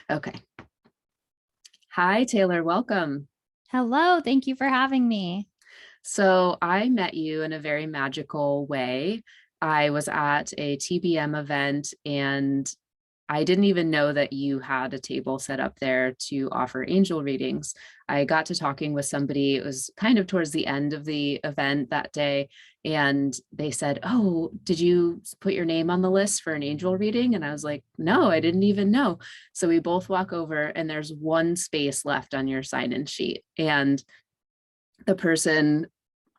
Okay. Hi, Taylor. Welcome. Hello, thank you for having me. So I met you in a very magical way. I was at a TBM event and I didn't even know that you had a table set up there to offer angel readings. I got to talking with somebody, it was kind of towards the end of the event that day, and they said, "Oh, did you put your name on the list for an angel reading?" And I was like, "No, I didn't even know." So we both walk over, and there's one space left on your sign in sheet. And the person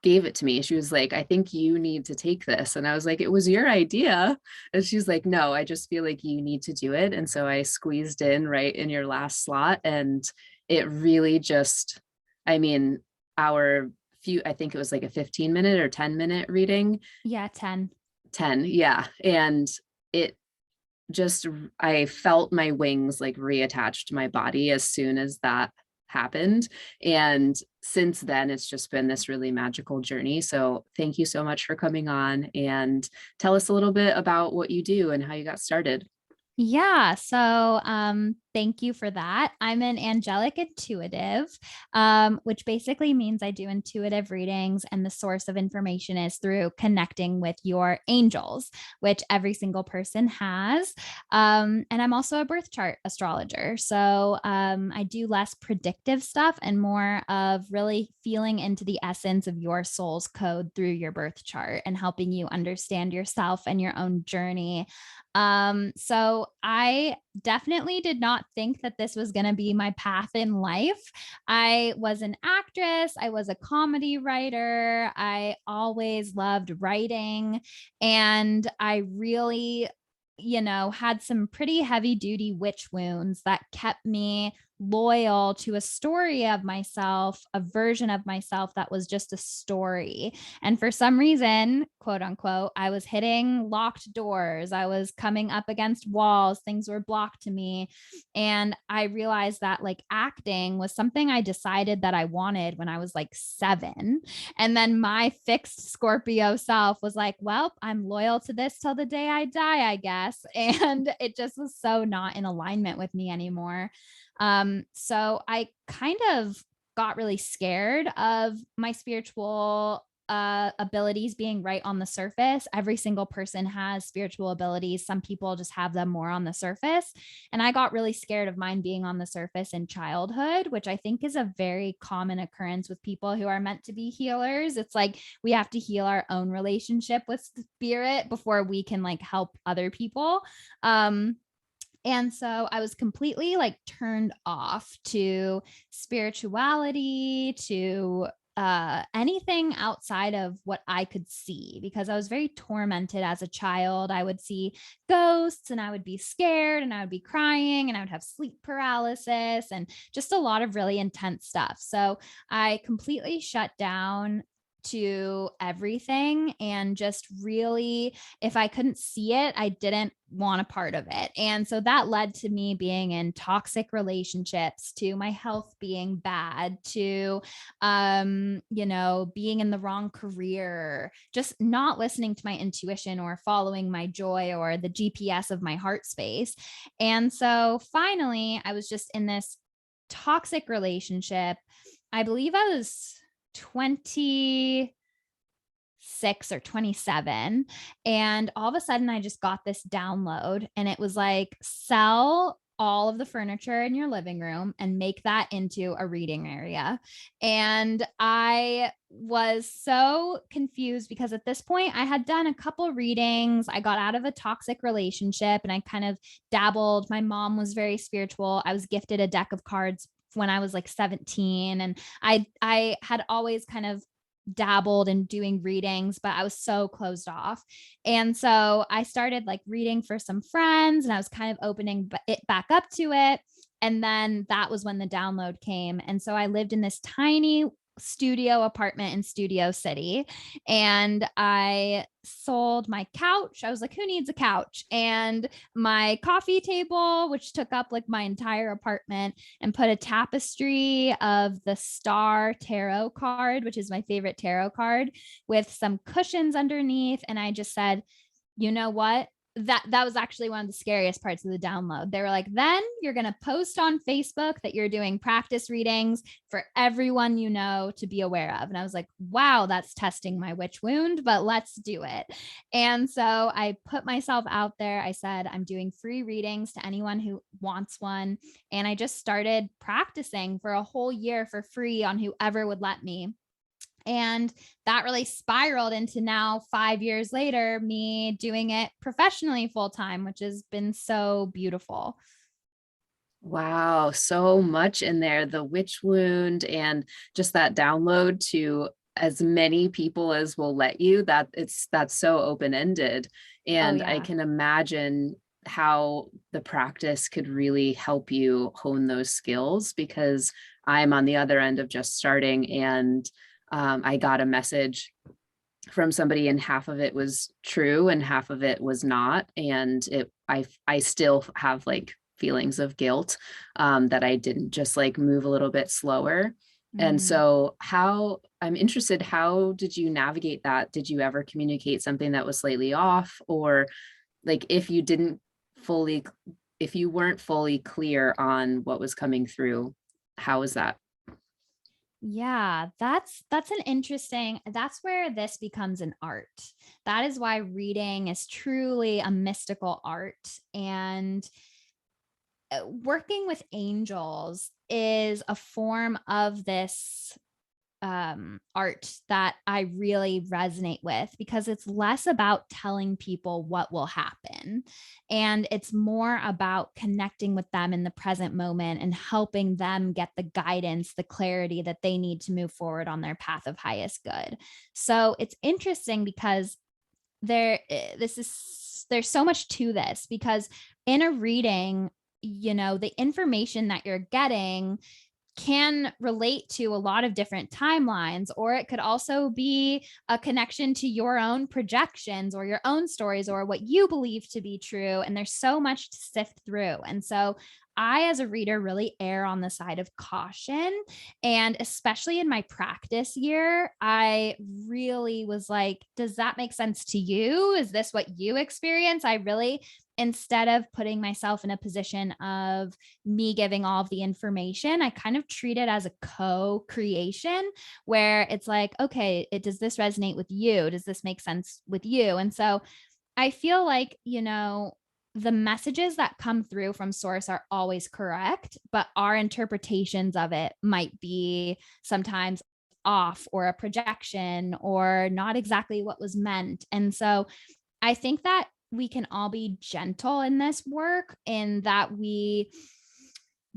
gave it to me. She was like, "I think you need to take this." And I was like, "It was your idea." And she's like, "No, I just feel like you need to do it." And so I squeezed in right in your last slot. And it really just, I mean, our I think it was like a 15-minute or 10-minute reading. Yeah, 10. 10, yeah. And it just, I felt my wings like reattached to my body as soon as that happened. And since then, it's just been this really magical journey. So thank you so much for coming on and tell us a little bit about what you do and how you got started. Yeah, so thank you for that. I'm an angelic intuitive, which basically means I do intuitive readings, and the source of information is through connecting with your angels, which every single person has. And I'm also a birth chart astrologer. So I do less predictive stuff and more of really feeling into the essence of your soul's code through your birth chart and helping you understand yourself and your own journey. So I definitely did not think that this was going to be my path in life. I was an actress, I was a comedy writer, I always loved writing, and I really had some pretty heavy duty witch wounds that kept me loyal to a story of myself, a version of myself that was just a story. And for some reason, quote unquote, I was hitting locked doors. I was coming up against walls. Things were blocked to me. And I realized that like acting was something I decided that I wanted when I was like 7. And then my fixed Scorpio self was like, well, I'm loyal to this till the day I die, I guess. And it just was so not in alignment with me anymore. So I kind of got really scared of my spiritual abilities being right on the surface. Every single person has spiritual abilities. Some people just have them more on the surface. And I got really scared of mine being on the surface in childhood, which I think is a very common occurrence with people who are meant to be healers. It's like we have to heal our own relationship with spirit before we can like help other people. And so I was completely like turned off to spirituality, to anything outside of what I could see, because I was very tormented as a child. I would see ghosts and I would be scared and I would be crying and I would have sleep paralysis and just a lot of really intense stuff. So I completely shut down to everything and just really, if I couldn't see it, I didn't want a part of it. And so that led to me being in toxic relationships, to my health being bad, to being in the wrong career, just not listening to my intuition or following my joy or the GPS of my heart space. And so finally, I was just in this toxic relationship. I believe I was 26 or 27. And all of a sudden, I just got this download, and it was like, sell all of the furniture in your living room and make that into a reading area. And I was so confused because at this point I had done a couple readings. I got out of a toxic relationship and I kind of dabbled. My mom was very spiritual. I was gifted a deck of cards when I was like 17, and I had always kind of dabbled in doing readings, but I was so closed off. And so I started like reading for some friends and I was kind of opening it back up to it. And then that was when the download came. And so I lived in this tiny studio apartment in Studio City, and I sold my couch. I was like, who needs a couch? And my coffee table, which took up like my entire apartment, and put a tapestry of the Star Tarot card, which is my favorite tarot card, with some cushions underneath. And I just said, you know what? that was actually one of the scariest parts of the download. They were like, then you're going to post on Facebook that you're doing practice readings for everyone you know to be aware of. And I was like, wow, that's testing my witch wound, but let's do it. And so I put myself out there. I said, I'm doing free readings to anyone who wants one. And I just started practicing for a whole year for free on whoever would let me. And that really spiraled into now 5 years later, me doing it professionally full time, which has been so beautiful. Wow, so much in there, the witch wound and just that download to as many people as will let you, that's so open-ended. Oh, And I yeah. can imagine how the practice could really help you hone those skills, because I'm on the other end of just starting, and I got a message from somebody, and half of it was true and half of it was not. And I still have like feelings of guilt, that I didn't just like move a little bit slower. And Mm. so I'm interested, how did you navigate that? Did you ever communicate something that was slightly off? Or like fully, if you weren't fully clear on what was coming through, how was that? Yeah, that's an interesting, that's where this becomes an art. That is why reading is truly a mystical art. And working with angels is a form of this art that I really resonate with, because it's less about telling people what will happen. And it's more about connecting with them in the present moment and helping them get the guidance, the clarity that they need to move forward on their path of highest good. So it's interesting because there's so much to this, because in a reading, the information that you're getting can relate to a lot of different timelines, or it could also be a connection to your own projections or your own stories or what you believe to be true. And there's so much to sift through. And so I, as a reader, really err on the side of caution. And especially in my practice year, I really was like, does that make sense to you? Is this what you experience? I really, instead of putting myself in a position of me giving all of the information, I kind of treat it as a co-creation where it's like, okay, does this resonate with you? Does this make sense with you? And so I feel like, the messages that come through from source are always correct, but our interpretations of it might be sometimes off, or a projection, or not exactly what was meant. And so I think that we can all be gentle in this work, in that we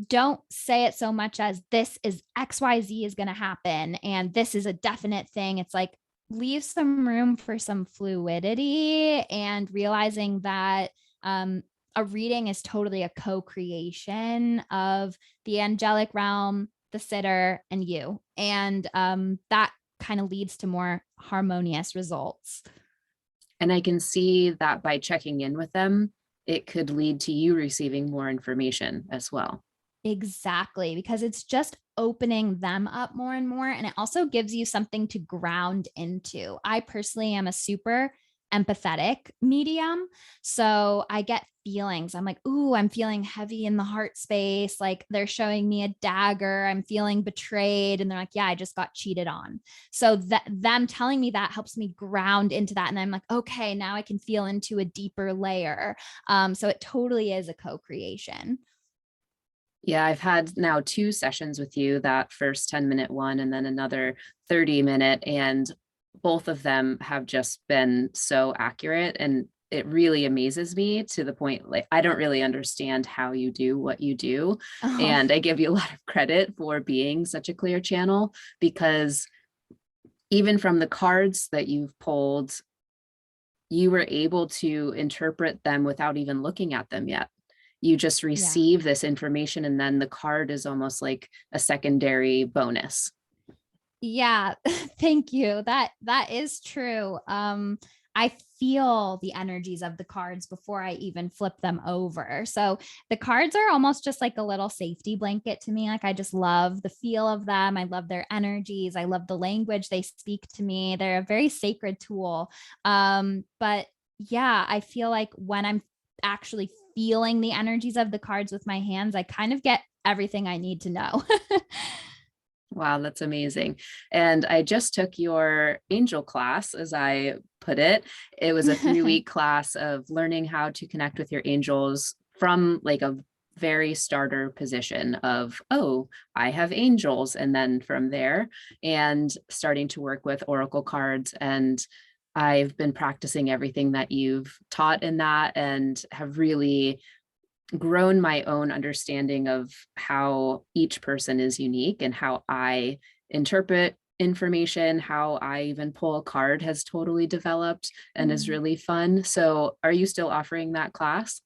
don't say it so much as this is XYZ is going to happen and this is a definite thing. It's like, leave some room for some fluidity, and realizing that a reading is totally a co-creation of the angelic realm, the sitter, and you. And that kind of leads to more harmonious results. And I can see that by checking in with them, it could lead to you receiving more information as well. Exactly, because it's just opening them up more and more. And it also gives you something to ground into. I personally am a super empathetic medium. So I get feelings. I'm like, ooh, I'm feeling heavy in the heart space. Like they're showing me a dagger. I'm feeling betrayed. And they're like, yeah, I just got cheated on. So that them telling me that helps me ground into that. And I'm like, okay, now I can feel into a deeper layer. So it totally is a co-creation. Yeah, I've had now 2 sessions with you, that first 10-minute one and then another 30-minute, and both of them have just been so accurate. And it really amazes me, to the point like I don't really understand how you do what you do. Oh, And I give you a lot of credit for being such a clear channel, because even from the cards that you've pulled, you were able to interpret them without even looking at them yet. You just yeah. receive this information, and then the card is almost like a secondary bonus. Yeah, thank you. That is true. I feel the energies of the cards before I even flip them over. So the cards are almost just like a little safety blanket to me. Like I just love the feel of them. I love their energies. I love the language they speak to me. They're a very sacred tool. But yeah, I feel like when I'm actually feeling the energies of the cards with my hands, I kind of get everything I need to know. Wow, that's amazing. And I just took your angel class, as I put it. It was a 3-week class of learning how to connect with your angels from like a very starter position of, oh, I have angels. And then from there, and starting to work with oracle cards. And I've been practicing everything that you've taught in that and have really grown my own understanding of how each person is unique and how I interpret information, how I even pull a card has totally developed and is Mm. really fun. So, are you still offering that class?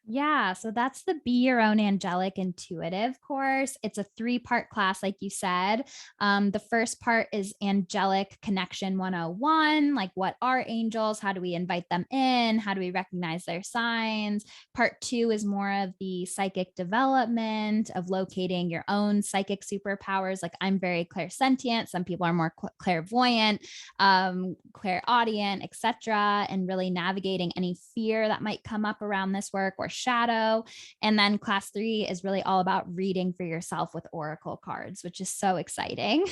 Yeah, so that's the Be Your Own Angelic Intuitive course. It's a 3-part class, like you said. The first part is Angelic Connection 101, like what are angels? How do we invite them in? How do we recognize their signs? Part 2 is more of the psychic development of locating your own psychic superpowers. Like I'm very clairsentient. Some people are more clairvoyant, clairaudient, etc., and really navigating any fear that might come up around this work or shadow. And then class 3 is really all about reading for yourself with oracle cards, which is so exciting.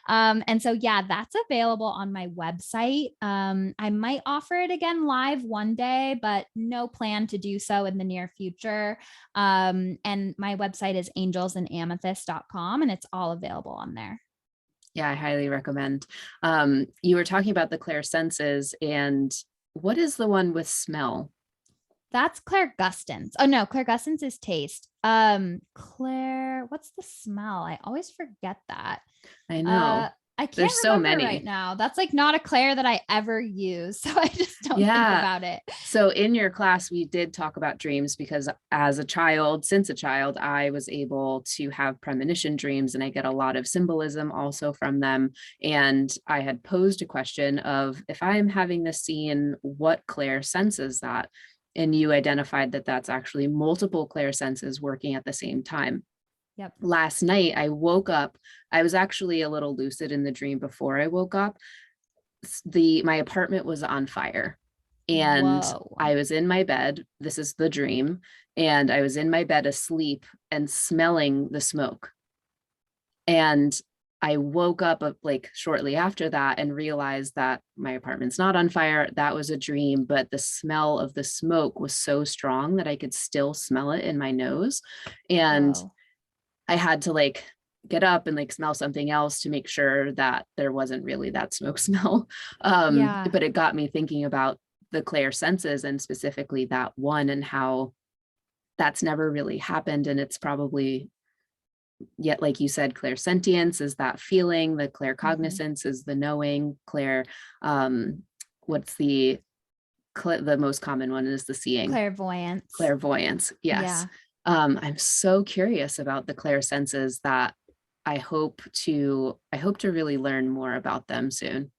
And so, yeah, that's available on my website. I might offer it again live one day, but no plan to do so in the near future. And my website is angelsandamethyst.com, and it's all available on there. Yeah, I highly recommend. You were talking about the clair senses, and what is the one with smell? That's Claire Gustins. Oh no, Claire Gustins is taste. Claire, what's the smell? I always forget that. I Uh, know. I can't There's so remember right many. now. That's like not a Claire that I ever use, so I just don't think Yeah. about it. So in your class, we did talk about dreams because as a child, since a child, I was able to have premonition dreams and I get a lot of symbolism also from them. And I had posed a question of if I'm having this scene, what clair senses that? And you identified that that's actually multiple clair senses working at the same time. Yep. Last night, I woke up. I was actually a little lucid in the dream before I woke up. My apartment was on fire and Whoa. I was in my bed. This is the dream. And I was in my bed asleep and smelling the smoke. And I woke up like shortly after that and realized that my apartment's not on fire. That was a dream, but the smell of the smoke was so strong that I could still smell it in my nose. And Whoa. I had to like get up and like smell something else to make sure that there wasn't really that smoke smell. Yeah. But it got me thinking about the clair senses and specifically that one and how that's never really happened. And it's probably yet, like you said, clairsentience is that feeling, the Mhm. claircognizance is the knowing, um, what's the most common one is the seeing. Clairvoyance. Clairvoyance, yes. Yeah. I'm so curious about the clair senses that I hope to really learn more about them soon.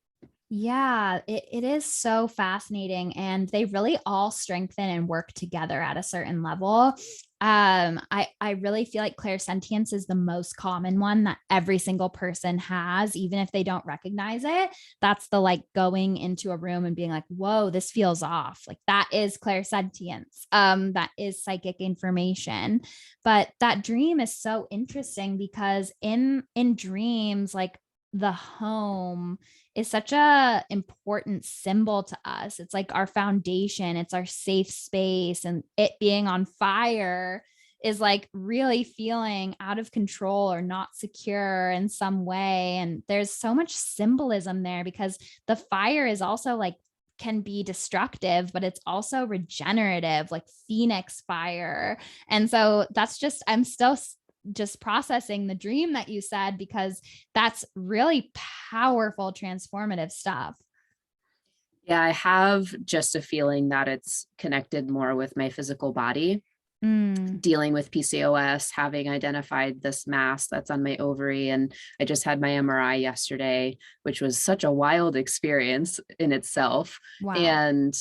Yeah, it is so fascinating. And they really all strengthen and work together at a certain level. I really feel like clairsentience is the most common one that every single person has, even if they don't recognize it. That's the like going into a room and being like, whoa, this feels off. Like that is clairsentience. That is psychic information. But that dream is so interesting because in dreams, like the home is such a important symbol to us. It's like our foundation, it's our safe space, and it being on fire is like really feeling out of control or not secure in some way. And there's so much symbolism there because the fire is also like can be destructive, but it's also regenerative, like phoenix fire. And so that's just, I'm still just processing the dream that you said because that's really powerful, transformative stuff. Yeah, I have just a feeling that it's connected more with my physical body, Mm, dealing with PCOS, having identified this mass that's on my ovary. And I just had my MRI yesterday, which was such a wild experience in itself. wow. And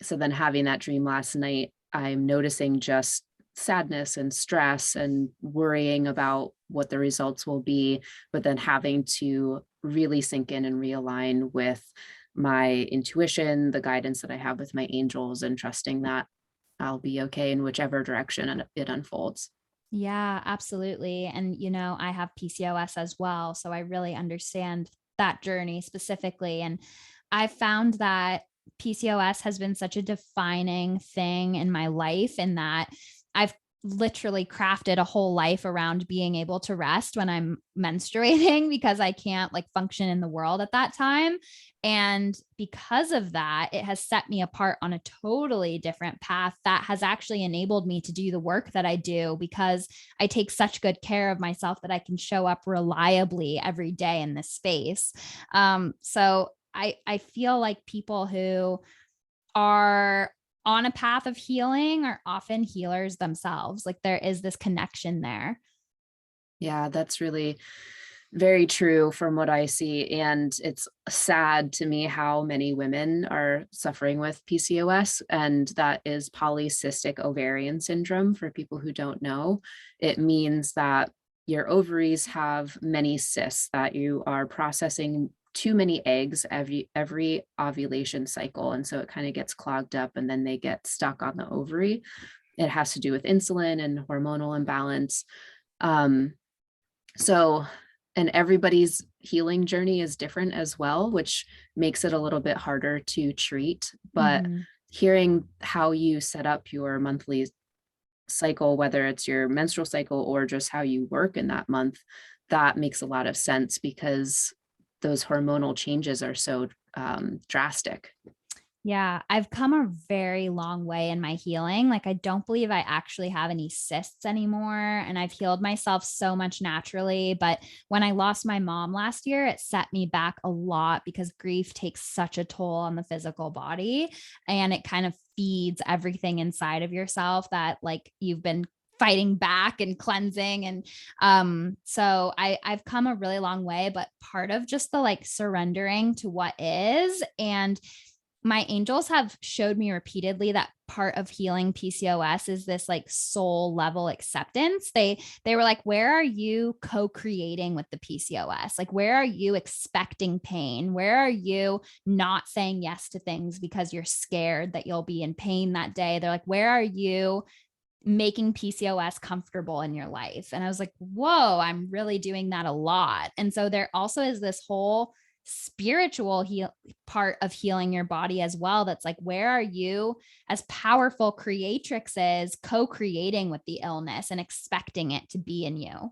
so then having that dream last night, I'm noticing just sadness and stress and worrying about what the results will be, but then having to really sink in and realign with my intuition, the guidance that I have with my angels, and trusting that I'll be okay in whichever direction it unfolds. Yeah, absolutely. And, I have PCOS as well. So I really understand that journey specifically. And I found that PCOS has been such a defining thing in my life, in that I've literally crafted a whole life around being able to rest when I'm menstruating because I can't like function in the world at that time. And because of that, it has set me apart on a totally different path that has actually enabled me to do the work that I do, because I take such good care of myself that I can show up reliably every day in this space. So I feel like people who are on a path of healing are often healers themselves. Like there is this connection there. Yeah, that's really very true from what I see. And it's sad to me how many women are suffering with PCOS, and that is polycystic ovarian syndrome. For people who don't know, it means that your ovaries have many cysts, that you are processing too many eggs every ovulation cycle. And so it kind of gets clogged up and then they get stuck on the ovary. It has to do with insulin and hormonal imbalance. Um, so, and everybody's healing journey is different as well, which makes it a little bit harder to treat. But Mhm. hearing how you set up your monthly cycle, whether it's your menstrual cycle or just how you work in that month, that makes a lot of sense because those hormonal changes are so drastic. Yeah, I've come a very long way in my healing. Like, I don't believe I actually have any cysts anymore. And I've healed myself so much naturally. But when I lost my mom last year, it set me back a lot because grief takes such a toll on the physical body. And it kind of feeds everything inside of yourself that, like, you've been fighting back and cleansing. And so I've come a really long way, but part of just the like surrendering to what is, and my angels have showed me repeatedly that part of healing PCOS is this like soul level acceptance. They were like, where are you co-creating with the PCOS? Like, where are you expecting pain? Where are you not saying yes to things because you're scared that you'll be in pain that day? They're like, where are you making PCOS comfortable in your life? And I was like, whoa, I'm really doing that a lot. And so there also is this whole spiritual part of healing your body as well. That's like, where are you as powerful creatrixes co-creating with the illness and expecting it to be in you?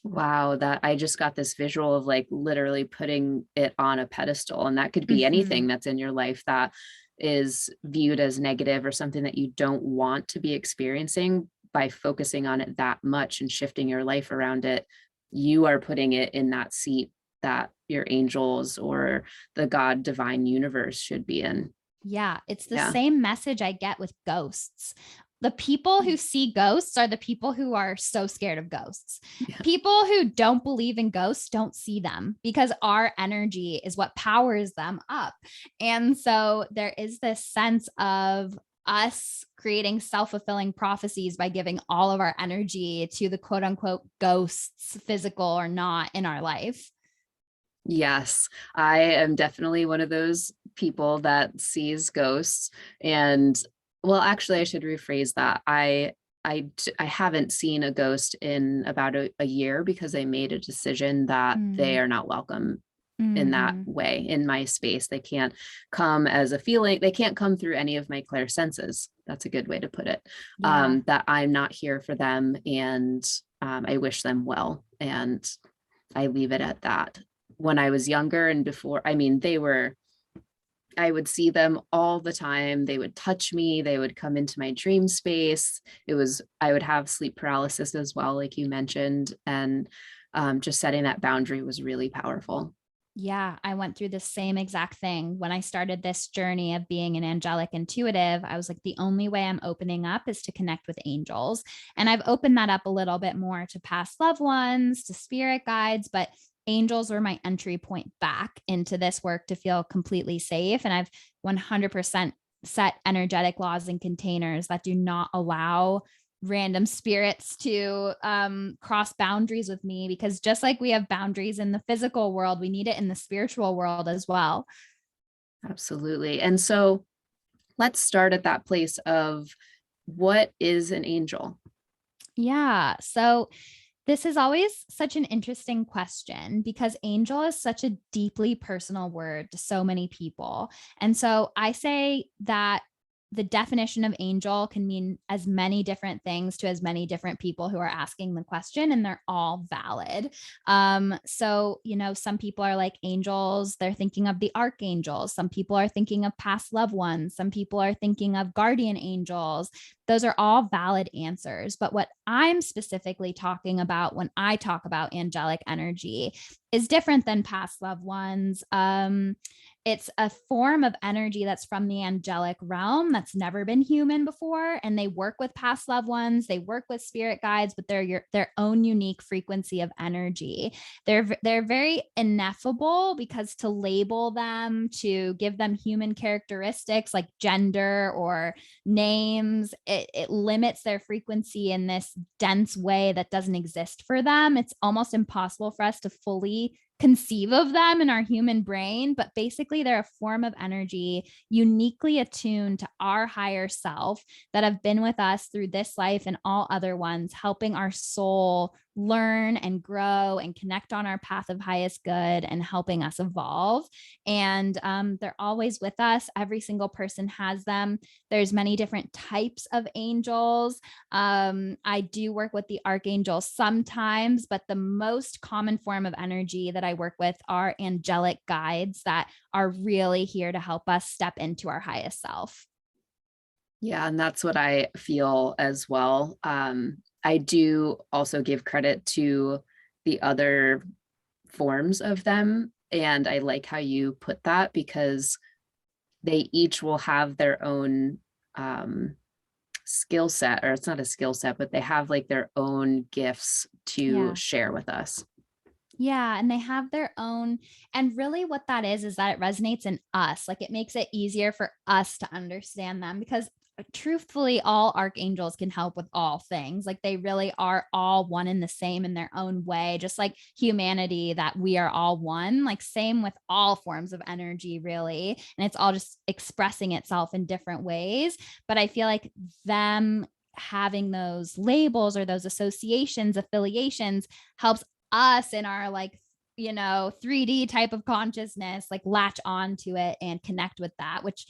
Wow, that I just got this visual of like literally putting it on a pedestal, and that could be Mhm. anything that's in your life that is viewed as negative or something that you don't want to be experiencing. By focusing on it that much and shifting your life around it, you are putting it in that seat that your angels or the God divine universe should be in. Yeah, it's the Yeah. same message I get with ghosts. The people who see ghosts are the people who are so scared of ghosts. Yeah. People who don't believe in ghosts don't see them because our energy is what powers them up. And so there is this sense of us creating self-fulfilling prophecies by giving all of our energy to the quote unquote ghosts, physical or not, in our life. Yes, I am definitely one of those people that sees ghosts. And well, actually, I should rephrase that. I haven't seen a ghost in about a year because I made a decision that they Mm. are not welcome in that Mhm. way in my space. They can't come as a feeling. They can't come through any of my clair senses. That's a good way to put it. Yeah. That I'm not here for them, and I wish them well. And I leave it at that. When I was younger and before, I mean, I would see them all the time. They would touch me, they would come into my dream space. I would have sleep paralysis as well, like you mentioned. And just setting that boundary was really powerful. Yeah, I went through the same exact thing. When I started this journey of being an angelic intuitive, I was like, the only way I'm opening up is to connect with angels. And I've opened that up a little bit more to past loved ones, to spirit guides, but angels were my entry point back into this work to feel completely safe. And I've 100% set energetic laws and containers that do not allow random spirits to cross boundaries with me, because just like we have boundaries in the physical world, we need it in the spiritual world as well. Absolutely. And so let's start at that place of what is an angel? Yeah. So this is always such an interesting question because angel is such a deeply personal word to so many people. And so I say that the definition of angel can mean as many different things to as many different people who are asking the question, and they're all valid. Some people are like angels, they're thinking of the archangels. Some people are thinking of past loved ones. Some people are thinking of guardian angels. Those are all valid answers. But what I'm specifically talking about when I talk about angelic energy is different than past loved ones. It's a form of energy that's from the angelic realm that's never been human before. And they work with past loved ones, they work with spirit guides, but they're their own unique frequency of energy. They're very ineffable because to label them, to give them human characteristics like gender or names, it limits their frequency in this dense way that doesn't exist for them. It's almost impossible for us to fully conceive of them in our human brain, but basically they're a form of energy uniquely attuned to our higher self that have been with us through this life and all other ones, helping our soul learn and grow and connect on our path of highest good and helping us evolve. And they're always with us. Every single person has them. There's many different types of angels. I do work with the archangels sometimes, but the most common form of energy that I work with are angelic guides that are really here to help us step into our highest self. Yeah, and that's what I feel as well. I do also give credit to the other forms of them. And I like how you put that because they each will have their own skill set, or it's not a skill set, but they have like their own gifts to Yeah. share with us. Yeah, and they have their own, and really what that is that it resonates in us. Like it makes it easier for us to understand them because truthfully all archangels can help with all things. Like they really are all one and the same in their own way, just like humanity that we are all one, like same with all forms of energy really, and it's all just expressing itself in different ways. But I feel like them having those labels or those associations, affiliations helps us in our like 3D type of consciousness like latch on to it and connect with that, which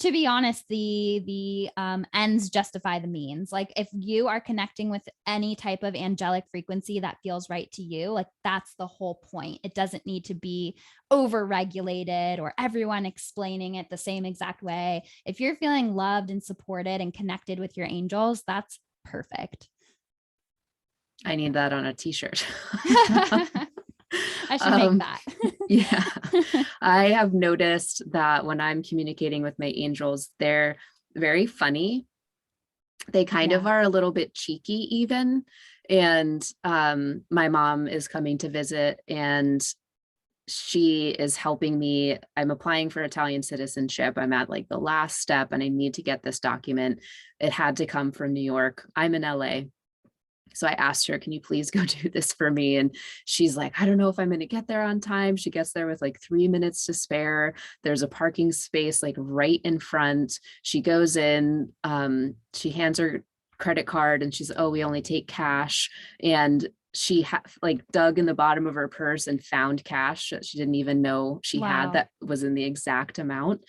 to be honest, the ends justify the means. Like if you are connecting with any type of angelic frequency that feels right to you, like that's the whole point. It doesn't need to be over regulated or everyone explaining it the same exact way. If you're feeling loved and supported and connected with your angels, that's perfect. I need that on a t-shirt. I should make um, that. yeah, I have noticed that when I'm communicating with my angels, they're very funny. They kind of Yeah. are a little bit cheeky even. And my mom is coming to visit, and she is helping me. I'm applying for Italian citizenship. I'm at like the last step and I need to get this document. It had to come from New York. I'm in LA. So I asked her, can you please go do this for me? And she's like, I don't know if I'm going to get there on time. She gets there with like 3 minutes to spare. There's a parking space like right in front. She goes in, she hands her credit card and she's, oh, we only take cash. And she like dug in the bottom of her purse and found cash that she didn't even know she had Wow. that was in the exact amount.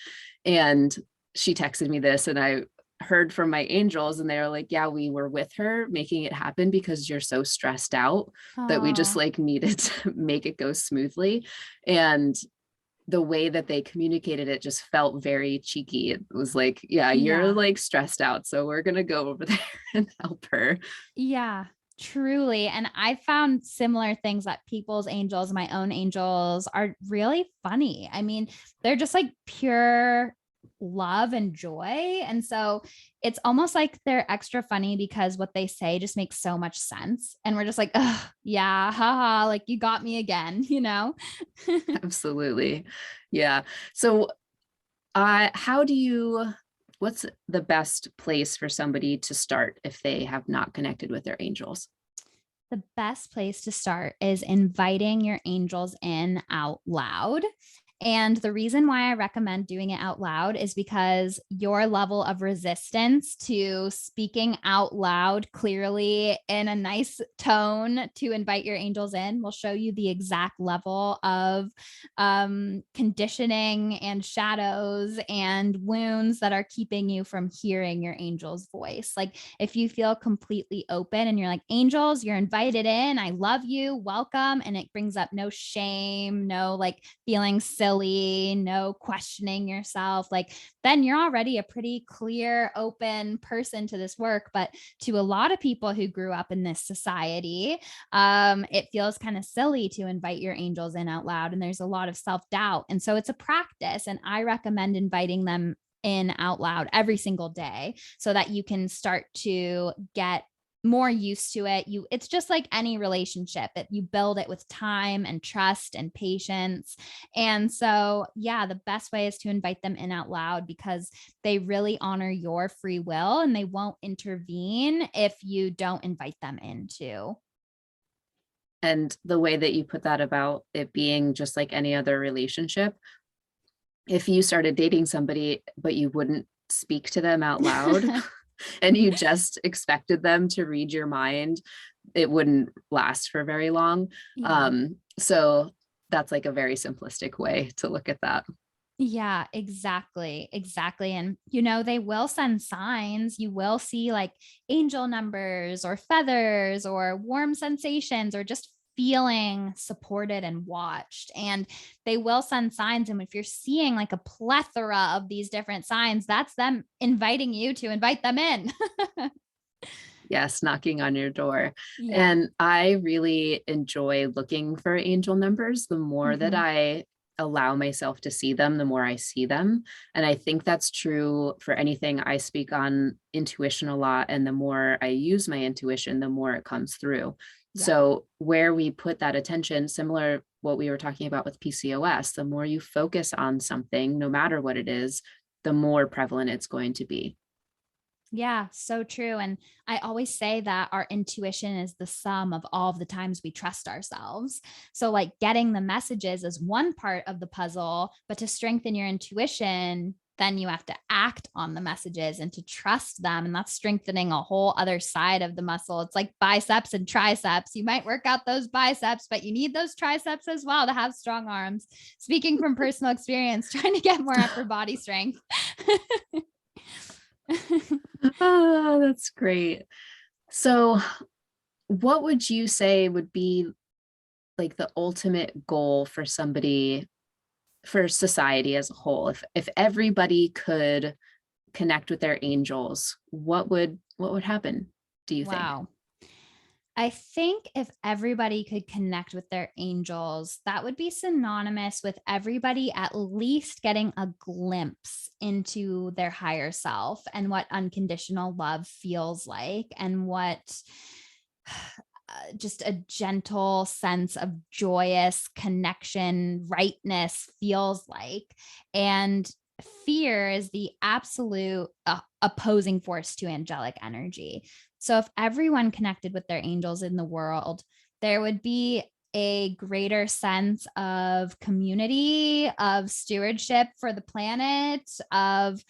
And she texted me this, and I heard from my angels and they were like, yeah, we were with her making it happen because you're so stressed out that we just Oh, like needed to make it go smoothly. And the way that they communicated it just felt very cheeky. It was like, yeah, you're yeah. like stressed out, so we're gonna go over there and help her. Yeah, truly. And I found similar things that people's angels, my own angels, are really funny. I mean, they're just like pure love and joy. And so it's almost like they're extra funny because what they say just makes so much sense. And we're just like, oh, yeah, haha, like you got me again, you know? Absolutely. Yeah. So how do you, what's the best place for somebody to start if they have not connected with their angels? The best place to start is inviting your angels in out loud. And the reason why I recommend doing it out loud is because your level of resistance to speaking out loud clearly in a nice tone to invite your angels in will show you the exact level of conditioning and shadows and wounds that are keeping you from hearing your angel's voice. Like if you feel completely open and you're like, angels, you're invited in. I love you. Welcome. And it brings up no shame, no like feeling silly, no questioning yourself. Like then you're already a pretty clear, open person to this work. But to a lot of people who grew up in this society, it feels kind of silly to invite your angels in out loud. And there's a lot of self-doubt. And so it's a practice. And I recommend inviting them in out loud every single day so that you can start to get more used to it. It's just like any relationship that you build it with time and trust and patience. And so, yeah, the best way is to invite them in out loud because they really honor your free will and they won't intervene if you don't invite them into. And the way that you put that about it being just like any other relationship, if you started dating somebody, but you wouldn't speak to them out loud and you just expected them to read your mind, it wouldn't last for very long. Yeah. So that's like a very simplistic way to look at that. Yeah, exactly. Exactly. And, you know, they will send signs. You will see like angel numbers or feathers or warm sensations or just feeling supported and watched. And they will send signs. And if you're seeing like a plethora of these different signs, that's them inviting you to invite them in. Yes, knocking on your door. Yeah. And I really enjoy looking for angel numbers. The more that Mhm. I allow myself to see them, the more I see them. And I think that's true for anything. I speak on intuition a lot. And the more I use my intuition, the more it comes through. Yeah. So where we put that attention, similar what we were talking about with PCOS, the more you focus on something, no matter what it is, the more prevalent it's going to be. Yeah, so true. And I always say that our intuition is the sum of all of the times we trust ourselves. So, like, getting the messages is one part of the puzzle, but to strengthen your intuition, then you have to act on the messages and to trust them. And that's strengthening a whole other side of the muscle. It's like biceps and triceps. You might work out those biceps, but you need those triceps as well to have strong arms. Speaking from personal experience, trying to get more upper body strength. Oh, that's great. So, what would you say would be like the ultimate goal for somebody, for society as a whole? If everybody could connect with their angels, what would happen, do you think? Wow. I think if everybody could connect with their angels, that would be synonymous with everybody at least getting a glimpse into their higher self and what unconditional love feels like and what just a gentle sense of joyous connection, rightness feels like. And fear is the absolute opposing force to angelic energy. So if everyone connected with their angels in the world, there would be a greater sense of community, of stewardship for the planet, of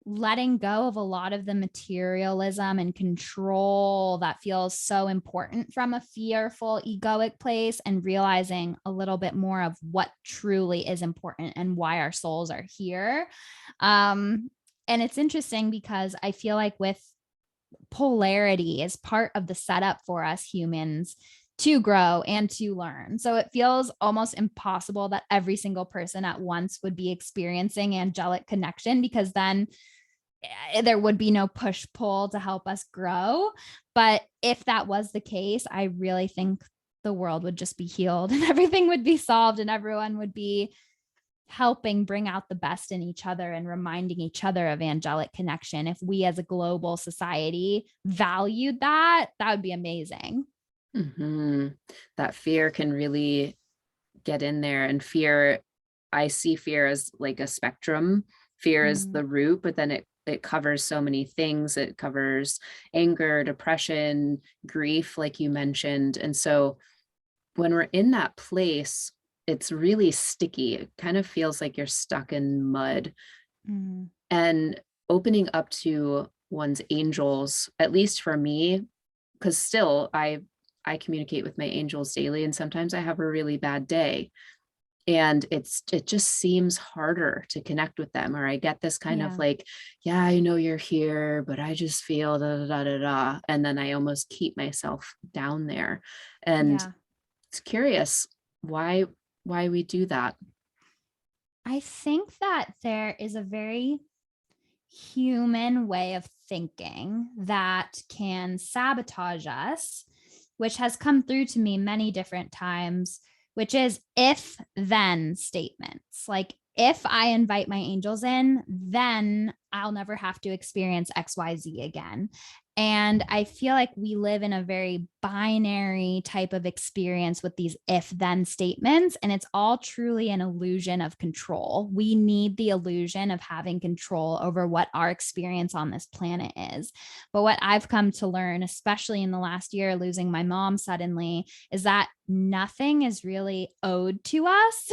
letting go of a lot of the materialism and control that feels so important from a fearful egoic place and realizing a little bit more of what truly is important and why our souls are here. And it's interesting because I feel like with polarity is part of the setup for us humans to grow and to learn. So it feels almost impossible that every single person at once would be experiencing angelic connection because then there would be no push pull to help us grow. But if that was the case, I really think the world would just be healed and everything would be solved and everyone would be helping bring out the best in each other and reminding each other of angelic connection. If we as a global society valued that, that would be amazing. Hmm. That fear can really get in there. And fear, I see fear as like a spectrum. Fear is Mm, the root, but then it covers so many things. It covers anger, depression, grief, like you mentioned. And so when we're in that place, it's really sticky. It kind of feels like you're stuck in mud. Mhm. And opening up to one's angels, at least for me, because still I communicate with my angels daily, and sometimes I have a really bad day. And it just seems harder to connect with them, or I get this kind of Yeah. like, yeah, I know you're here, but I just feel da da da da da. And then I almost keep myself down there. And Yeah. it's curious why we do that. I think that there is a very human way of thinking that can sabotage us, which has come through to me many different times, which is if then statements. Like, if I invite my angels in, then I'll never have to experience XYZ again. And I feel like we live in a very binary type of experience with these if then statements. And it's all truly an illusion of control. We need the illusion of having control over what our experience on this planet is. But what I've come to learn, especially in the last year, losing my mom suddenly, is that nothing is really owed to us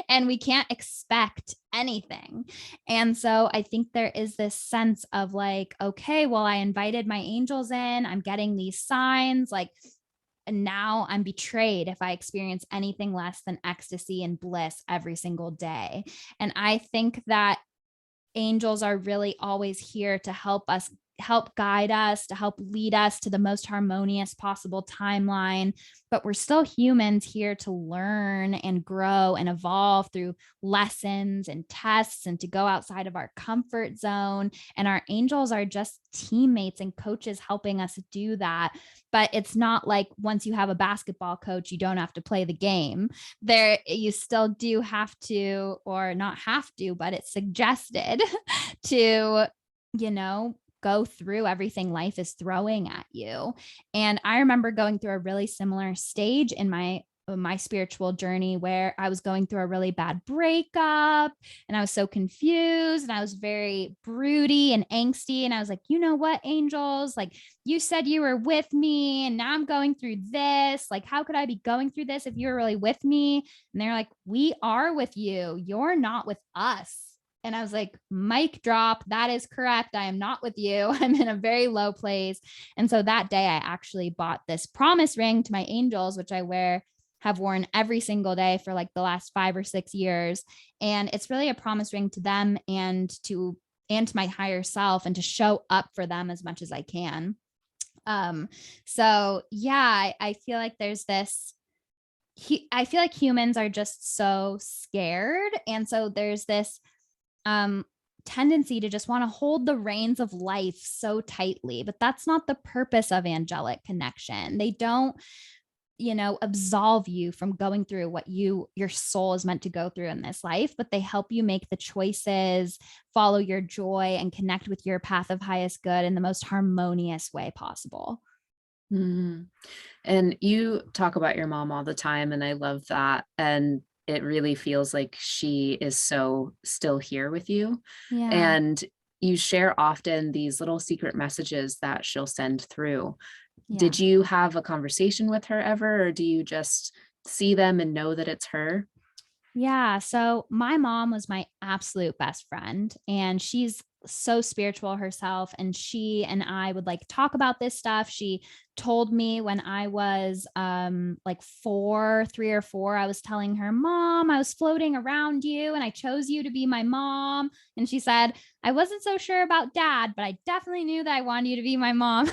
and we can't expect anything. And so I think there is this sense of like, okay, well, I invited my angels in, I'm getting these signs, like, and now I'm betrayed if I experience anything less than ecstasy and bliss every single day. And I think that angels are really always here to help guide us, to help lead us to the most harmonious possible timeline. But we're still humans here to learn and grow and evolve through lessons and tests and to go outside of our comfort zone. And our angels are just teammates and coaches helping us do that. But it's not like once you have a basketball coach, you don't have to play the game. There, you still do have to, or not have to, but it's suggested to, you know, go through everything life is throwing at you. And I remember going through a really similar stage in my spiritual journey where I was going through a really bad breakup and I was so confused and I was very broody and angsty. And I was like, you know what, angels, like, you said you were with me and now I'm going through this. Like, how could I be going through this if you were really with me? And they're like, we are with you. You're not with us. And I was like, mic drop. That is correct. I am not with you. I'm in a very low place. And so that day, I actually bought this promise ring to my angels, which I have worn every single day for like the last 5 or 6 years. And it's really a promise ring to them and to my higher self and to show up for them as much as I can. So yeah, I feel like there's this I feel like humans are just so scared. And so there's this um tendency to just want to hold the reins of life so tightly, but that's not the purpose of angelic connection. They don't, absolve you from going through what your soul is meant to go through in this life, but they help you make the choices, follow your joy, and connect with your path of highest good in the most harmonious way possible. Mhm. And you talk about your mom all the time, and I love that. And it really feels like she is so still here with you. Yeah. And you share often these little secret messages that she'll send through. Yeah. Did you have a conversation with her ever, or do you just see them and know that it's her? Yeah. So my mom was my absolute best friend, and she's so spiritual herself. And she and I would like talk about this stuff. She told me when I was like 3 or 4, I was telling her, Mom, I was floating around you and I chose you to be my mom. And she said, I wasn't so sure about dad, but I definitely knew that I wanted you to be my mom.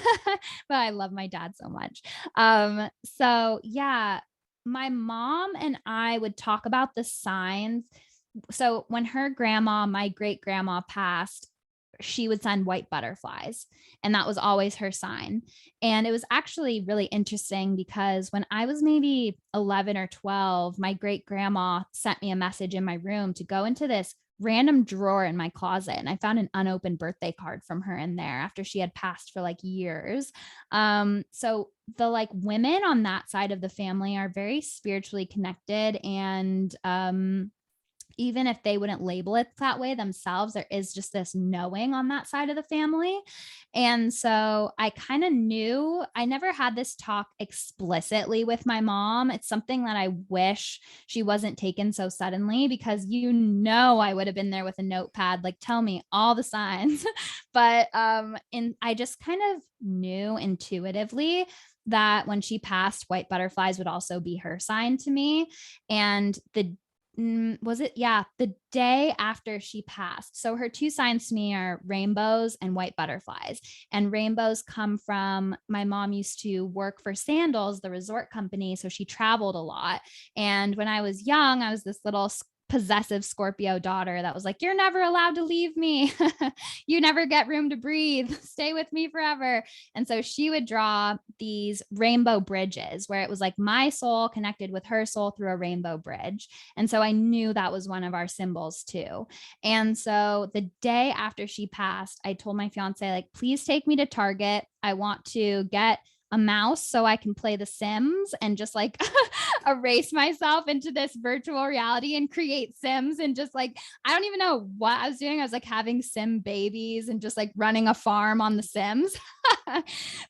But I love my dad so much. So yeah, my mom and I would talk about the signs. So when her grandma, my great grandma, passed, she would send white butterflies, and that was always her sign. And it was actually really interesting because when I was maybe 11 or 12, my great grandma sent me a message in my room to go into this random drawer in my closet, and I found an unopened birthday card from her in there after she had passed for like years. So the like women on that side of the family are very spiritually connected, and even if they wouldn't label it that way themselves, there is just this knowing on that side of the family. And so I kind of knew. I never had this talk explicitly with my mom. It's something that I wish she wasn't taken so suddenly, because I would have been there with a notepad, like, tell me all the signs. But and I just kind of knew intuitively that when she passed, white butterflies would also be her sign to me. And was it? Yeah, the day after she passed. So her two signs to me are rainbows and white butterflies. And rainbows come from, my mom used to work for Sandals, the resort company. So she traveled a lot. And when I was young, I was this little possessive Scorpio daughter that was like, you're never allowed to leave me. You never get room to breathe. Stay with me forever. And so she would draw these rainbow bridges where it was like my soul connected with her soul through a rainbow bridge. And so I knew that was one of our symbols too. And so the day after she passed, I told my fiance, like, please take me to Target. I want to get a mouse so I can play The Sims and just like erase myself into this virtual reality and create Sims. And just like, I don't even know what I was doing. I was like having Sim babies and just like running a farm on The Sims.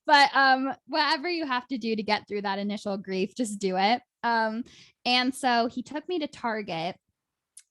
But whatever you have to do to get through that initial grief, just do it. And so he took me to Target.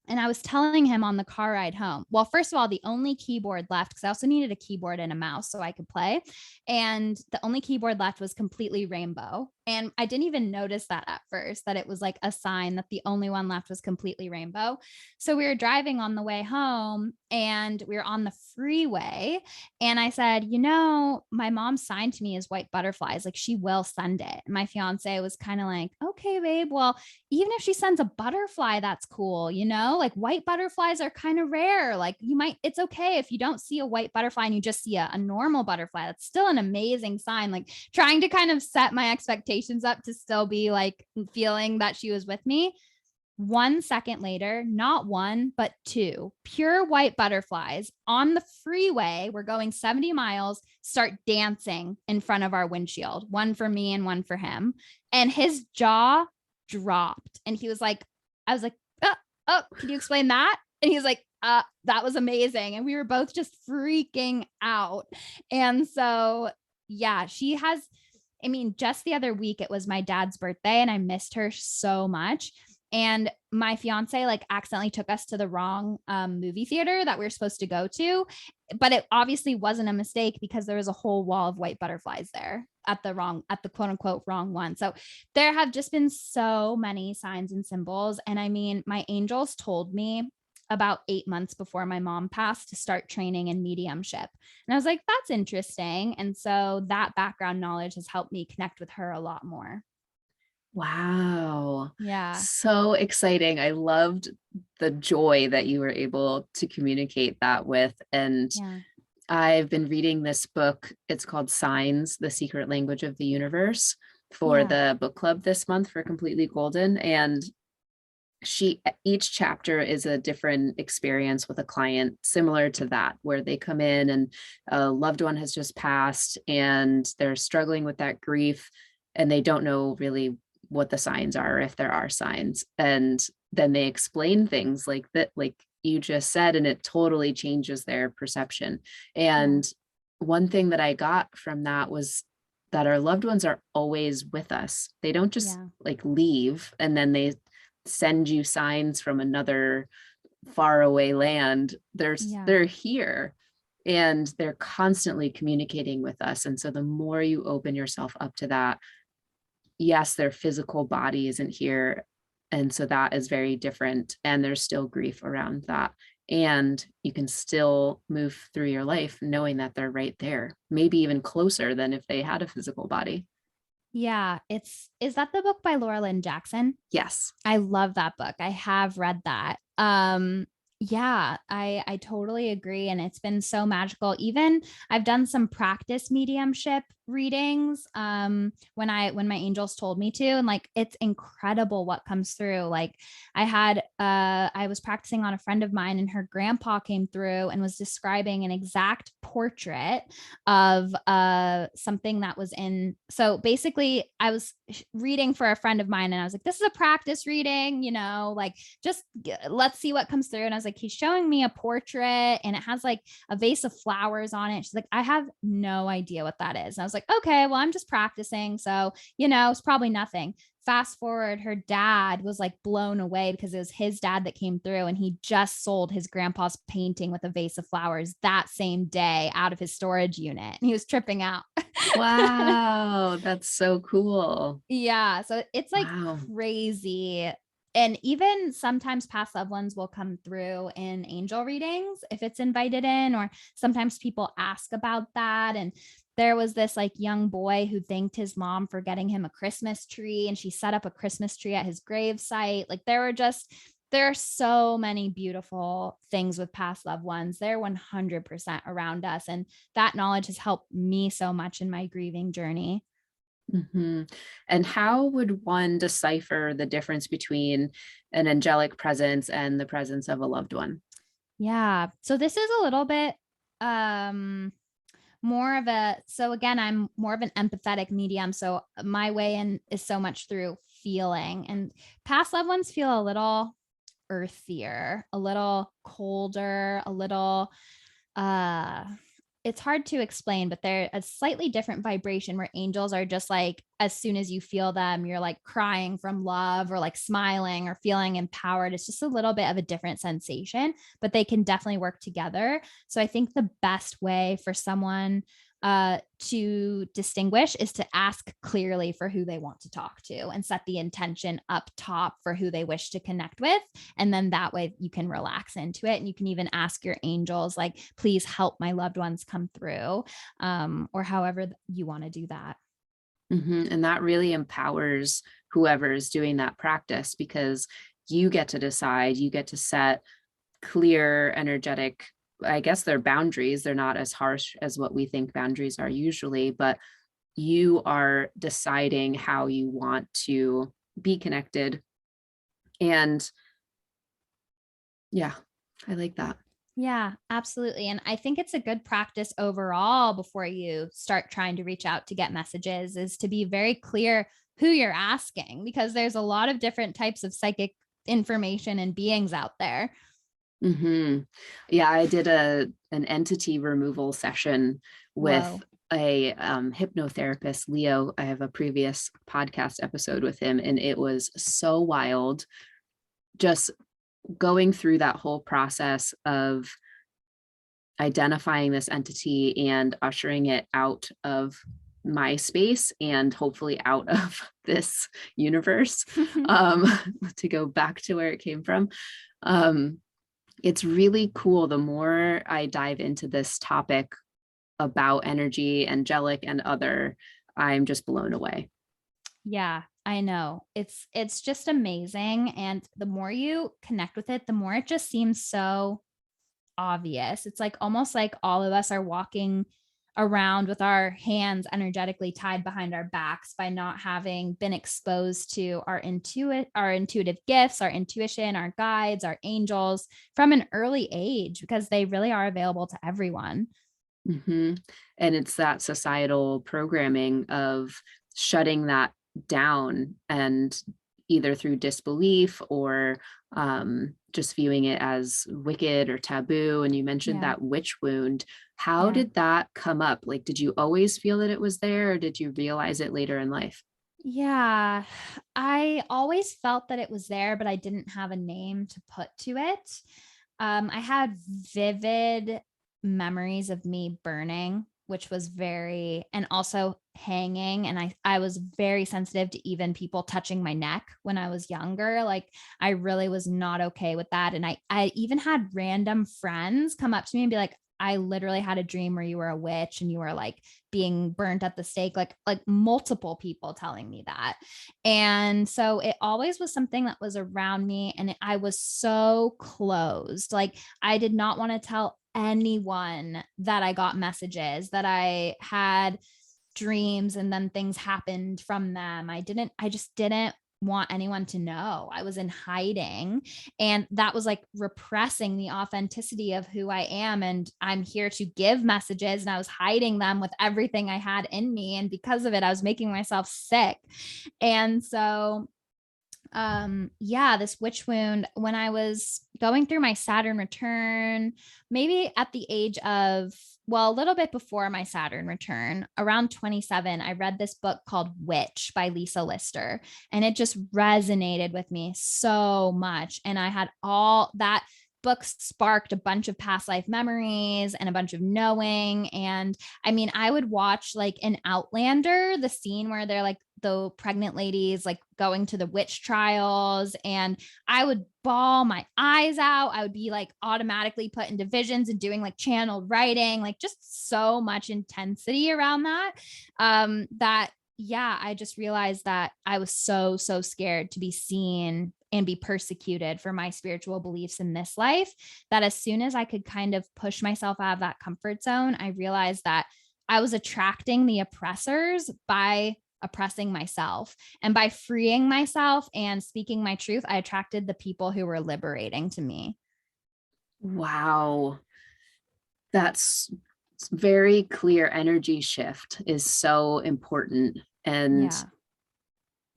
And I was telling him on the car ride home, well, first of all, the only keyboard left, because I also needed a keyboard and a mouse so I could play. And the only keyboard left was completely rainbow. And I didn't even notice that at first, that it was like a sign that the only one left was completely rainbow. So we were driving on the way home and we were on the freeway. And I said, my mom signed to me as white butterflies. Like, she will send it. And my fiance was kind of like, okay, babe, well, even if she sends a butterfly, that's cool. Like, white butterflies are kind of rare. Like, it's okay if you don't see a white butterfly and you just see a normal butterfly. That's still an amazing sign. Like, trying to kind of set my expectations up to still be like feeling that she was with me. 1 second later, not one, but two pure white butterflies on the freeway. We're going 70 miles, start dancing in front of our windshield, one for me and one for him. And his jaw dropped. And he was like, I was like, oh, can you explain that? And he was like, that was amazing. And we were both just freaking out. And so, yeah, just the other week, it was my dad's birthday and I missed her so much. And my fiance like accidentally took us to the wrong movie theater that we were supposed to go to. But it obviously wasn't a mistake, because there was a whole wall of white butterflies there at the quote unquote wrong one. So there have just been so many signs and symbols. And I mean, my angels told me about 8 months before my mom passed to start training in mediumship. And I was like, that's interesting. And so that background knowledge has helped me connect with her a lot more. Wow. Yeah. So exciting. I loved the joy that you were able to communicate that with. And Yeah. I've been reading this book. It's called Signs, The Secret Language of the Universe, for Yeah. the book club this month for Completely Golden. And each chapter is a different experience with a client, similar to that, where they come in and a loved one has just passed and they're struggling with that grief and they don't know really what the signs are, if there are signs. And then they explain things like that, like you just said, and it totally changes their perception. Yeah. And one thing that I got from that was that our loved ones are always with us. They don't just Yeah. like leave and then they send you signs from another faraway land. Yeah. They're here and they're constantly communicating with us. And so the more you open yourself up to that, yes, their physical body isn't here. And so that is very different. And there's still grief around that. And you can still move through your life knowing that they're right there, maybe even closer than if they had a physical body. Yeah. Is that the book by Laura Lynn Jackson? Yes. I love that book. I have read that. Yeah, I totally agree. And it's been so magical. Even I've done some practice mediumship readings when my angels told me to. And like it's incredible what comes through. Like I was practicing on a friend of mine, and her grandpa came through and was describing an exact portrait of something that was in. So basically I was reading for a friend of mine, and I was like, this is a practice reading, like just let's see what comes through. And I was like, he's showing me a portrait and it has like a vase of flowers on it. She's like, I have no idea what that is. And I was like, okay, well, I'm just practicing. So, it's probably nothing. Fast forward, her dad was like blown away because it was his dad that came through, and he just sold his grandpa's painting with a vase of flowers that same day out of his storage unit. And he was tripping out. Wow, that's so cool. Yeah. So it's like Wow. crazy. And even sometimes past loved ones will come through in angel readings if it's invited in, or sometimes people ask about that. And there was this like young boy who thanked his mom for getting him a Christmas tree, and she set up a Christmas tree at his grave site. Like there are so many beautiful things with past loved ones. They're 100% around us. And that knowledge has helped me so much in my grieving journey. And how would one decipher the difference between an angelic presence and the presence of a loved one? Yeah. So this is a little bit um more of a so again, I'm more of an empathetic medium. So my way in is so much through feeling, and past loved ones feel a little earthier, a little colder, a little uh it's hard to explain, but they're a slightly different vibration, where angels are just like, as soon as you feel them, you're like crying from love or like smiling or feeling empowered. It's just a little bit of a different sensation, but they can definitely work together. So I think the best way for someone to distinguish is to ask clearly for who they want to talk to and set the intention up top for who they wish to connect with. And then that way you can relax into it. And you can even ask your angels, like, please help my loved ones come through, or however you want to do that. And that really empowers whoever is doing that practice, because you get to decide, you get to set clear, energetic, I guess they're boundaries. They're not as harsh as what we think boundaries are usually, but you are deciding how you want to be connected. And yeah, I like that. Yeah, absolutely. And I think it's a good practice overall before you start trying to reach out to get messages, is to be very clear who you're asking, because there's a lot of different types of psychic information and beings out there. hmm Yeah, I did an entity removal session with Whoa. a hypnotherapist, Leo. I have a previous podcast episode with him, and it was so wild. Just going through that whole process of identifying this entity and ushering it out of my space and hopefully out of this universe, um, to go back to where it came from. Um, it's really cool. The more I dive into this topic about energy, angelic and other, I'm just blown away. Yeah, I know. It's just amazing, and the more you connect with it, the more it just seems so obvious. It's like almost like all of us are walking around with our hands energetically tied behind our backs by not having been exposed to our intuitive gifts, our intuition, our guides, our angels from an early age, because they really are available to everyone. hmm And it's that societal programming of shutting that down, and either through disbelief or just viewing it as wicked or taboo. And you mentioned Yeah. that witch wound. How Yeah. did that come up? Like, did you always feel that it was there, or did you realize it later in life? Yeah, I always felt that it was there, but I didn't have a name to put to it. I had vivid memories of me burning, which was very, and also hanging. And I was very sensitive to even people touching my neck when I was younger. Like I really was not okay with that. And I even had random friends come up to me and be like, I literally had a dream where you were a witch and you were like being burnt at the stake, like multiple people telling me that. And so it always was something that was around me, and I was so closed. Like I did not want to tell anyone that I got messages, that I had dreams and then things happened from them. I just didn't want anyone to know. I was in hiding, and that was like repressing the authenticity of who I am. And I'm here to give messages, and I was hiding them with everything I had in me. And because of it, I was making myself sick. And so yeah, this witch wound, when I was going through my Saturn return, maybe at the age of, well, a little bit before my Saturn return, around 27, I read this book called Witch by Lisa Lister, and it just resonated with me so much. And I had all that book sparked a bunch of past life memories and a bunch of knowing. And I mean, I would watch like an Outlander, the scene where they're like the pregnant ladies like going to the witch trials, and I would bawl my eyes out. I would be like automatically put into visions and doing like channeled writing, like just so much intensity around that. That yeah, I just realized that I was so scared to be seen and be persecuted for my spiritual beliefs in this life, that as soon as I could kind of push myself out of that comfort zone, I realized that I was attracting the oppressors by oppressing myself. And by freeing myself and speaking my truth, I attracted the people who were liberating to me. Wow. That's very clear. Energy shift is so important. And Yeah.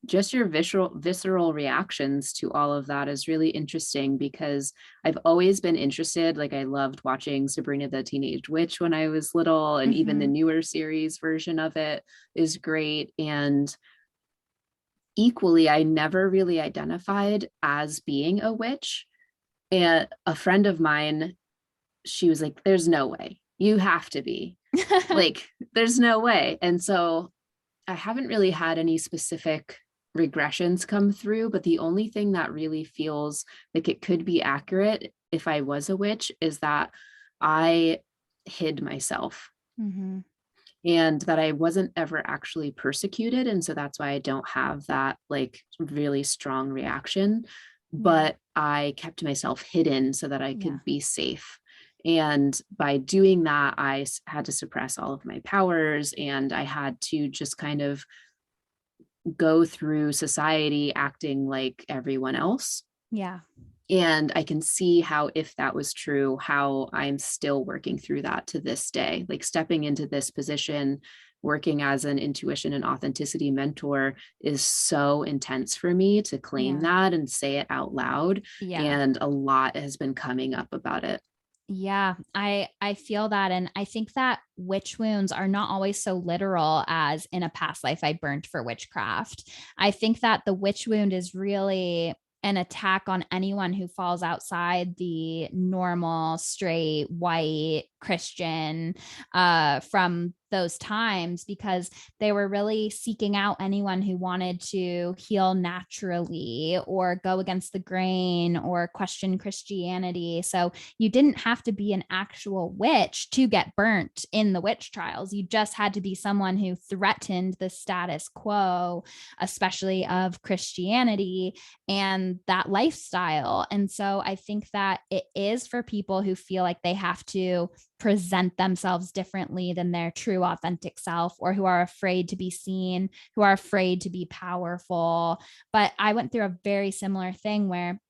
just your visceral reactions to all of that is really interesting, because I've always been interested. Like I loved watching Sabrina the Teenage Witch when I was little, and even the Mm-hmm. newer series version of it is great. And equally, I never really identified as being a witch. And a friend of mine, she was like, there's no way. You have to be. Like, there's no way. And so I haven't really had any specific regressions come through, but the only thing that really feels like it could be accurate if I was a witch is that I hid myself, Mm-hmm. and that I wasn't ever actually persecuted. And so that's why I don't have that like really strong reaction. Yeah. But I kept myself hidden so that I Yeah. could be safe. And by doing that, I had to suppress all of my powers, and I had to just kind of go through society acting like everyone else. Yeah. And I can see how, if that was true, how I'm still working through that to this day. Like stepping into this position, working as an intuition and authenticity mentor is so intense for me to claim Yeah. that and say it out loud. Yeah. And a lot has been coming up about it. Yeah, I feel that. And I think that witch wounds are not always so literal as in a past life I burned for witchcraft. I think that the witch wound is really an attack on anyone who falls outside the normal straight white Christian from those times, because they were really seeking out anyone who wanted to heal naturally or go against the grain or question Christianity. So you didn't have to be an actual witch to get burnt in the witch trials. You just had to be someone who threatened the status quo, especially of Christianity and that lifestyle. And so I think that it is for people who feel like they have to present themselves differently than their true authentic self, or who are afraid to be seen, who are afraid to be powerful. But I went through a very similar thing where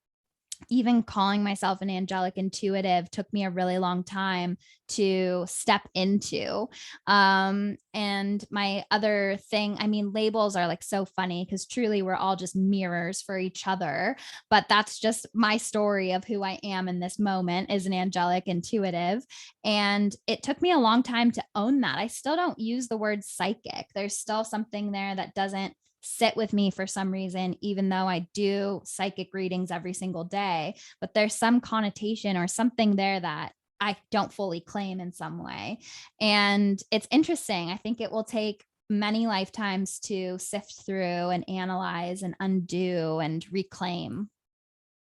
even calling myself an angelic intuitive took me a really long time to step into. And my other thing, I mean, labels are like so funny because truly we're all just mirrors for each other. But that's just my story of who I am in this moment, is an angelic intuitive. And it took me a long time to own that. I still don't use the word psychic. There's still something there that doesn't sit with me for some reason, even though I do psychic readings every single day. But there's some connotation or something there that I don't fully claim in some way. And it's interesting. I think it will take many lifetimes to sift through and analyze and undo and reclaim.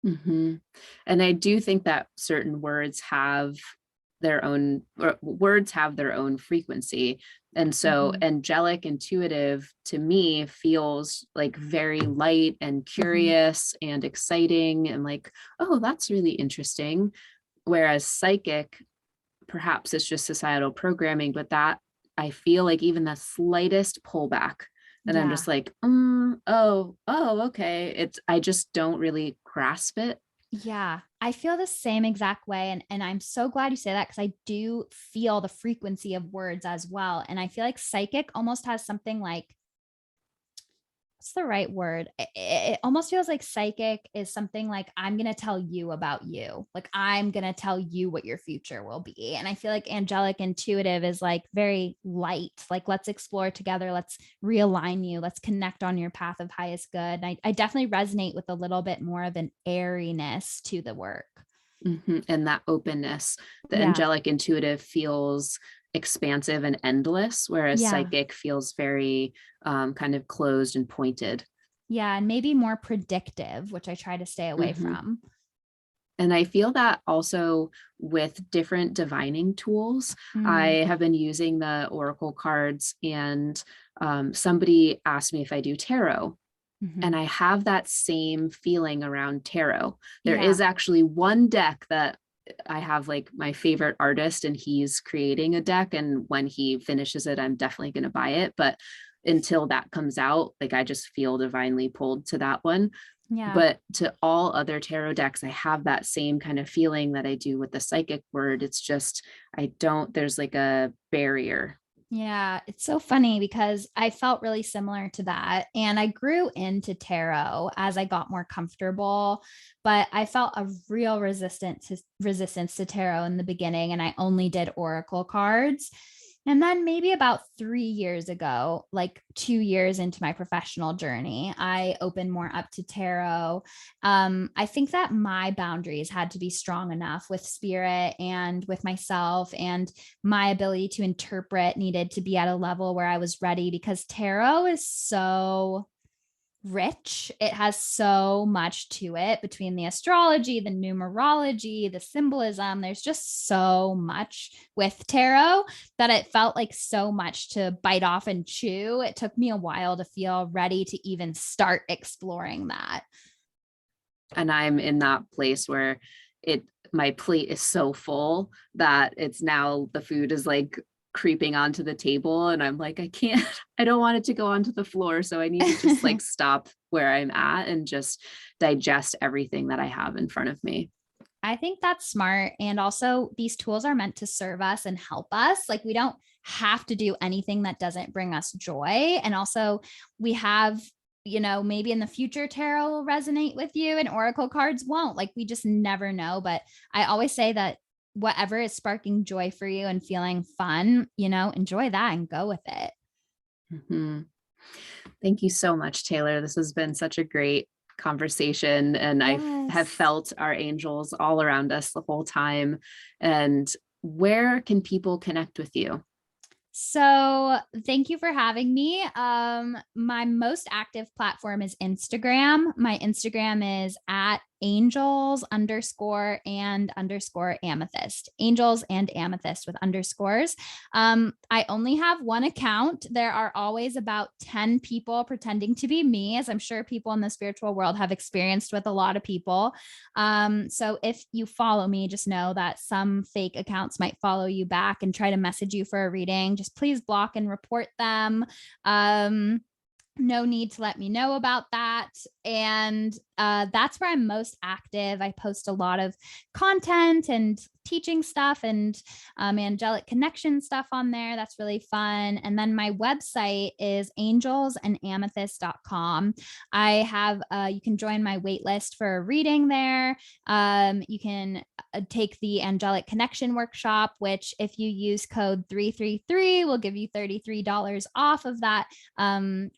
Mm-hmm. And I do think that certain words have their own, or words have their own frequency. And so Mhm. angelic intuitive to me feels like very light and Mhm. curious and exciting and like, oh, that's really interesting. Whereas psychic, perhaps it's just societal programming, but that I feel like even the slightest pullback, and I'm Yeah. just like, okay. I just don't really grasp it. Yeah, I feel the same exact way. And I'm so glad you say that because I do feel the frequency of words as well. And I feel like psychic almost has something like, what's the right word? It almost feels like psychic is something like, I'm going to tell you about you. Like, I'm going to tell you what your future will be. And I feel like angelic intuitive is like very light. Like, let's explore together. Let's realign you. Let's connect on your path of highest good. And I definitely resonate with a little bit more of an airiness to the work. And that openness, the Yeah. angelic intuitive feels expansive and endless, whereas Yeah. psychic feels very kind of closed and pointed. Yeah. And maybe more predictive, which I try to stay away Mhm. from. And I feel that also with different divining tools. Mm, I have been using the Oracle cards, and somebody asked me if I do tarot. And mhm. I have that same feeling around tarot. There is Yeah. actually one deck that I have like my favorite artist, and he's creating a deck. And when he finishes it, I'm definitely going to buy it. But until that comes out, like I just feel divinely pulled to that one. Yeah. But to all other tarot decks, I have that same kind of feeling that I do with the psychic word. It's just, I don't, there's like a barrier. Yeah, it's so funny because I felt really similar to that. And I grew into tarot as I got more comfortable, but I felt a real resistance to tarot in the beginning. And I only did oracle cards. And then maybe about 3 years ago, like 2 years into my professional journey, I opened more up to tarot. I think that my boundaries had to be strong enough with spirit and with myself, and my ability to interpret needed to be at a level where I was ready because tarot is so rich. It has so much to it between the astrology, the numerology, the symbolism. There's just so much with tarot that it felt like so much to bite off and chew. It took me a while to feel ready to even start exploring that. And I'm in that place where it, my plate is so full that it's now the food is like creeping onto the table, and I'm like, I can't, I don't want it to go onto the floor. So I need to just like stop where I'm at and just digest everything that I have in front of me. I think that's smart. And also, these tools are meant to serve us and help us. Like, we don't have to do anything that doesn't bring us joy. And also, we have, maybe in the future, tarot will resonate with you and oracle cards won't. Like, we just never know. But I always say that whatever is sparking joy for you and feeling fun, enjoy that and go with it. Mhm. Thank you so much, Taylor. This has been such a great conversation, and have Yes. felt our angels all around us the whole time. And where can people connect with you? So thank you for having me. My most active platform is Instagram. My Instagram is at angels _and _amethyst. Angels and amethyst with underscores. I only have one account. There are always about 10 people pretending to be me, as I'm sure people in the spiritual world have experienced with a lot of people. So if you follow me, just know that some fake accounts might follow you back and try to message you for a reading. Just please block and report them. No need to let me know about that. And that's where I'm most active. I post a lot of content and teaching stuff and angelic connection stuff on there. That's really fun. And then my website is angelsandamethyst.com. I have, you can join my wait list for a reading there. You can take the angelic connection workshop, which if you use code 333 will give you $33 off of that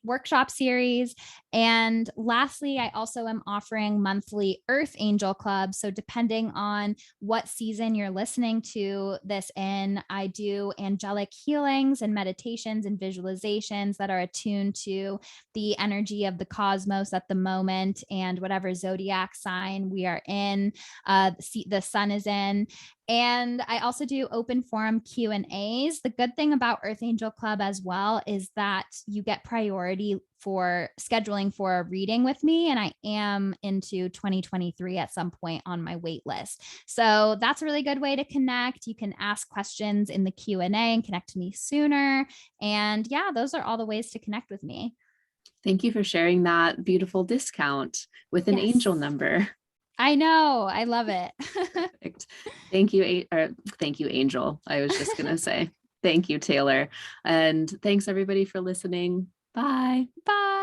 workshop series. And lastly, I also am offering monthly Earth Angel Club. So depending on what season you're listening to this in, I do angelic healings and meditations and visualizations that are attuned to the energy of the cosmos at the moment and whatever zodiac sign we are in. The sun sun is in. And I also do open forum Q&As. The good thing about Earth Angel Club as well is that you get priority for scheduling for a reading with me. And I am into 2023 at some point on my wait list. So that's a really good way to connect. You can ask questions in the Q&A and connect to me sooner. And yeah, those are all the ways to connect with me. Thank you for sharing that beautiful discount with an Yes. angel number. I know. I love it. Perfect. Thank you, thank you, Angel. I was just gonna say thank you, Taylor, and thanks everybody for listening. Bye. Bye.